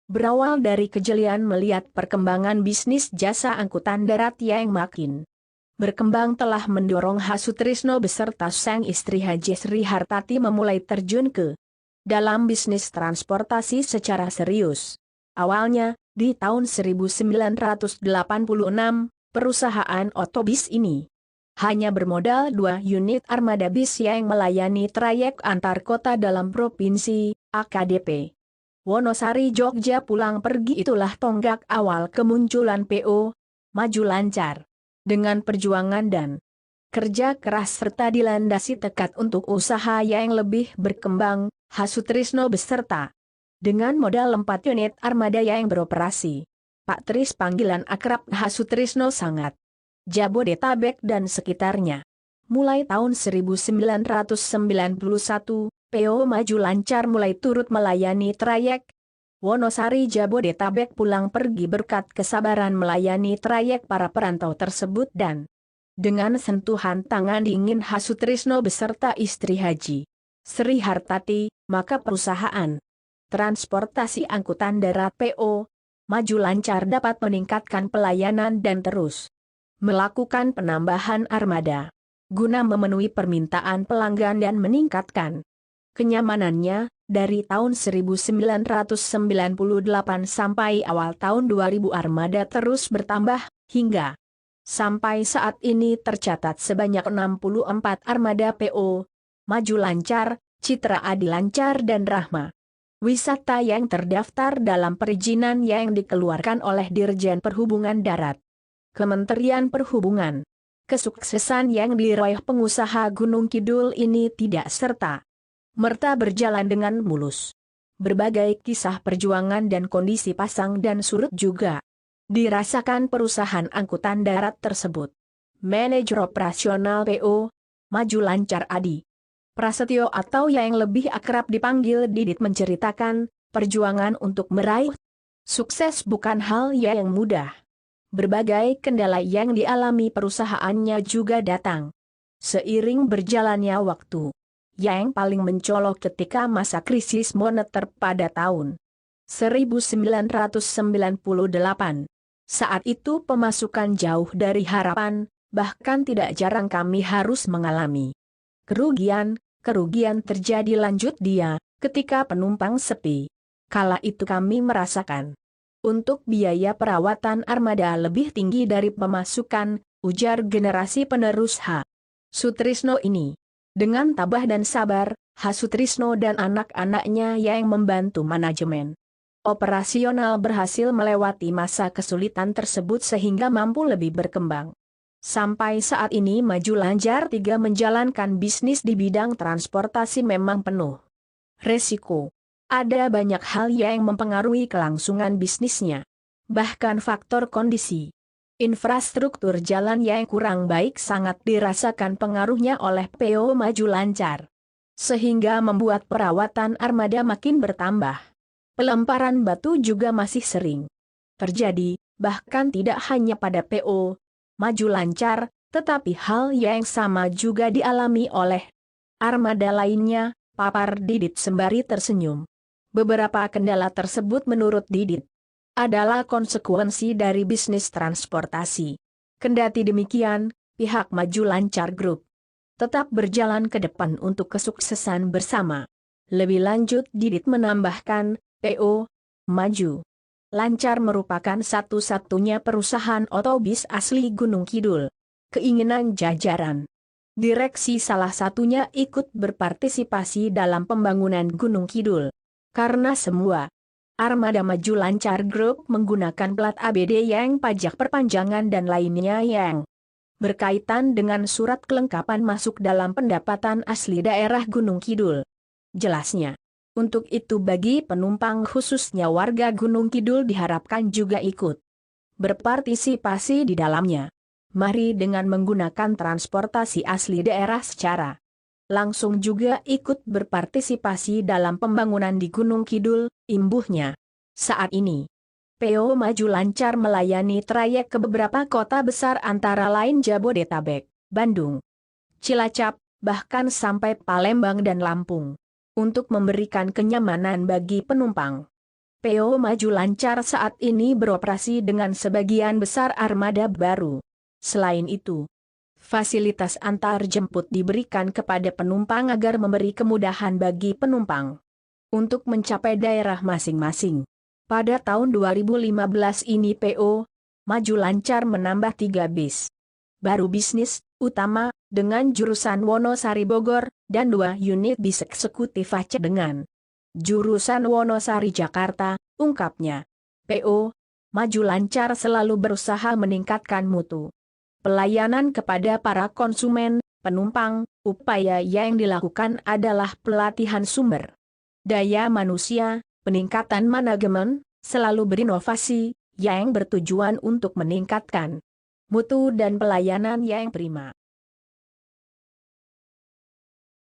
Berawal dari kejelian melihat perkembangan bisnis jasa angkutan darat yang makin berkembang telah mendorong Hasutrisno beserta sang istri Haji Sri Hartati memulai terjun ke dalam bisnis transportasi secara serius. Awalnya, di tahun 1986, perusahaan otobis ini hanya bermodal 2 unit armada bis yang melayani trayek antar kota dalam provinsi, AKDP. Wonosari Jogja pulang pergi itulah tonggak awal kemunculan PO, Maju Lancar. Dengan perjuangan dan kerja keras serta dilandasi tekad untuk usaha yang lebih berkembang, Hasutrisno beserta dengan modal 4 unit armada yang beroperasi. Pak Tris panggilan akrab Hasutrisno sangat Jabodetabek dan sekitarnya. Mulai tahun 1991, PO Maju Lancar mulai turut melayani trayek Wonosari Jabodetabek pulang pergi berkat kesabaran melayani trayek para perantau tersebut dan dengan sentuhan tangan dingin Hasutrisno beserta istri Haji Sri Hartati, maka perusahaan transportasi angkutan darat PO Maju Lancar dapat meningkatkan pelayanan dan terus melakukan penambahan armada guna memenuhi permintaan pelanggan dan meningkatkan kenyamanannya. Dari tahun 1998 sampai awal tahun 2000 armada terus bertambah, hingga sampai saat ini tercatat sebanyak 64 armada PO, Maju Lancar, Citra Adi Lancar dan Rahma Wisata yang terdaftar dalam perizinan yang dikeluarkan oleh Dirjen Perhubungan Darat, Kementerian Perhubungan. Kesuksesan yang diraih pengusaha Gunung Kidul ini tidak serta merta berjalan dengan mulus. Berbagai kisah perjuangan dan kondisi pasang dan surut juga dirasakan perusahaan angkutan darat tersebut. Manajer operasional PO Maju Lancar Adi Prasetyo atau yang lebih akrab dipanggil Didit menceritakan, perjuangan untuk meraih sukses bukan hal yang mudah. Berbagai kendala yang dialami perusahaannya juga datang seiring berjalannya waktu. Yang paling mencolok ketika masa krisis moneter pada tahun 1998. Saat itu pemasukan jauh dari harapan, bahkan tidak jarang kami harus mengalami kerugian. Kerugian terjadi lanjut dia, ketika penumpang sepi. Kala itu kami merasakan untuk biaya perawatan armada lebih tinggi dari pemasukan, ujar generasi penerus H. Sutrisno ini. Dengan tabah dan sabar, Hasutrisno dan anak-anaknya yang membantu manajemen operasional berhasil melewati masa kesulitan tersebut sehingga mampu lebih berkembang. Sampai saat ini Maju Lancar 3 menjalankan bisnis di bidang transportasi memang penuh resiko. Ada banyak hal yang mempengaruhi kelangsungan bisnisnya. Bahkan faktor kondisi infrastruktur jalan yang kurang baik sangat dirasakan pengaruhnya oleh PO Maju Lancar. Sehingga membuat perawatan armada makin bertambah. Pelemparan batu juga masih sering terjadi, bahkan tidak hanya pada PO Maju Lancar, tetapi hal yang sama juga dialami oleh armada lainnya, papar Didit sembari tersenyum. Beberapa kendala tersebut menurut Didit adalah konsekuensi dari bisnis transportasi. Kendati demikian, pihak Maju Lancar Group tetap berjalan ke depan untuk kesuksesan bersama. Lebih lanjut Didit menambahkan, PO Maju Lancar merupakan satu-satunya perusahaan otobis asli Gunung Kidul. Keinginan jajaran direksi salah satunya ikut berpartisipasi dalam pembangunan Gunung Kidul. Karena semua armada Maju Lancar Group menggunakan plat ABD yang pajak perpanjangan dan lainnya yang berkaitan dengan surat kelengkapan masuk dalam pendapatan asli daerah Gunung Kidul. Jelasnya, untuk itu bagi penumpang khususnya warga Gunung Kidul diharapkan juga ikut berpartisipasi di dalamnya. Mari dengan menggunakan transportasi asli daerah secara langsung juga ikut berpartisipasi dalam pembangunan di Gunung Kidul, imbuhnya. Saat ini, PO Maju Lancar melayani trayek ke beberapa kota besar antara lain Jabodetabek, Bandung, Cilacap, bahkan sampai Palembang dan Lampung. Untuk memberikan kenyamanan bagi penumpang, PO Maju Lancar saat ini beroperasi dengan sebagian besar armada baru. Selain itu, fasilitas antar jemput diberikan kepada penumpang agar memberi kemudahan bagi penumpang untuk mencapai daerah masing-masing. Pada tahun 2015 ini PO Maju Lancar menambah 3 bis baru bisnis utama dengan jurusan Wonosari Bogor dan 2 unit bis eksekutif Aceh dengan jurusan Wonosari Jakarta, ungkapnya. PO Maju Lancar selalu berusaha meningkatkan mutu pelayanan kepada para konsumen, penumpang. Upaya yang dilakukan adalah pelatihan sumber daya manusia, peningkatan manajemen, selalu berinovasi, yang bertujuan untuk meningkatkan mutu dan pelayanan yang prima.